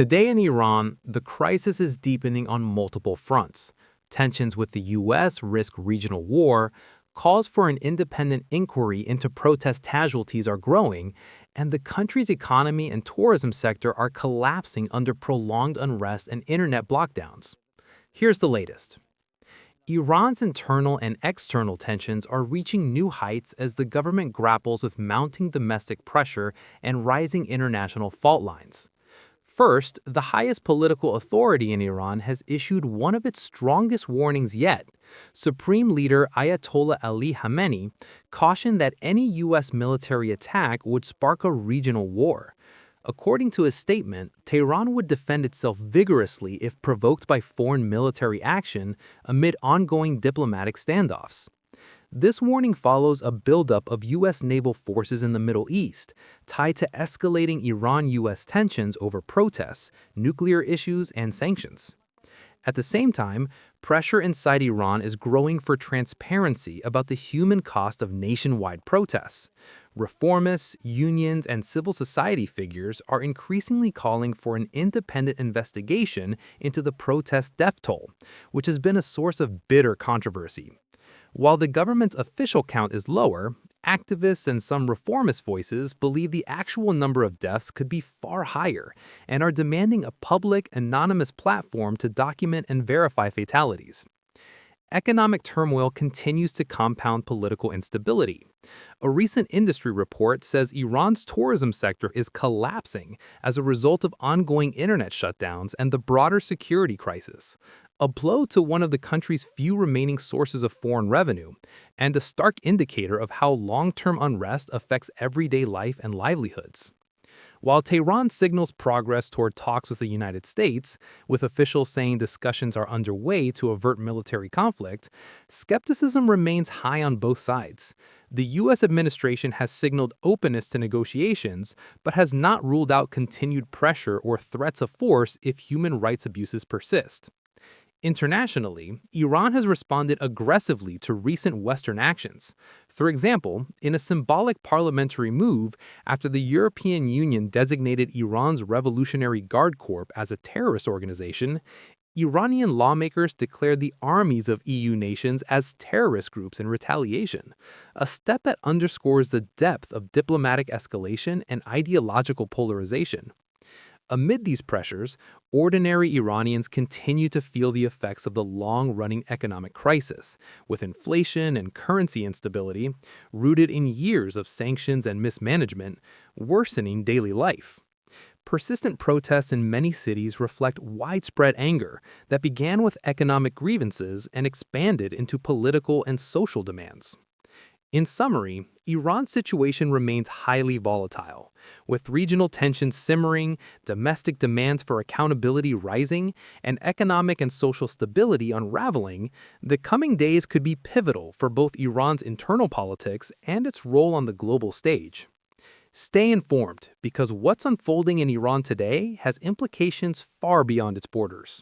Today in Iran, the crisis is deepening on multiple fronts. Tensions with the U.S. risk regional war, calls for an independent inquiry into protest casualties are growing, and the country's economy and tourism sector are collapsing under prolonged unrest and internet lockdowns. Here's the latest. Iran's internal and external tensions are reaching new heights as the government grapples with mounting domestic pressure and rising international fault lines. First, the highest political authority in Iran has issued one of its strongest warnings yet. Supreme Leader Ayatollah Ali Khamenei cautioned that any U.S. military attack would spark a regional war. According to his statement, Tehran would defend itself vigorously if provoked by foreign military action amid ongoing diplomatic standoffs. This warning follows a buildup of U.S. naval forces in the Middle East, tied to escalating Iran-U.S. tensions over protests, nuclear issues, and sanctions. At the same time, pressure inside Iran is growing for transparency about the human cost of nationwide protests. Reformists, unions, and civil society figures are increasingly calling for an independent investigation into the protest death toll, which has been a source of bitter controversy. While the government's official count is lower, activists and some reformist voices believe the actual number of deaths could be far higher and are demanding a public, anonymous platform to document and verify fatalities. Economic turmoil continues to compound political instability. A recent industry report says Iran's tourism sector is collapsing as a result of ongoing internet shutdowns and the broader security crisis, a blow to one of the country's few remaining sources of foreign revenue, and a stark indicator of how long-term unrest affects everyday life and livelihoods. While Tehran signals progress toward talks with the United States, with officials saying discussions are underway to avert military conflict, skepticism remains high on both sides. The U.S. administration has signaled openness to negotiations, but has not ruled out continued pressure or threats of force if human rights abuses persist. Internationally, Iran has responded aggressively to recent Western actions. For example, in a symbolic parliamentary move after the European Union designated Iran's Revolutionary Guard Corps as a terrorist organization, Iranian lawmakers declared the armies of EU nations as terrorist groups in retaliation, a step that underscores the depth of diplomatic escalation and ideological polarization. Amid these pressures, ordinary Iranians continue to feel the effects of the long-running economic crisis, with inflation and currency instability, rooted in years of sanctions and mismanagement, worsening daily life. Persistent protests in many cities reflect widespread anger that began with economic grievances and expanded into political and social demands. In summary, Iran's situation remains highly volatile. With regional tensions simmering, domestic demands for accountability rising, and economic and social stability unraveling, the coming days could be pivotal for both Iran's internal politics and its role on the global stage. Stay informed, because what's unfolding in Iran today has implications far beyond its borders.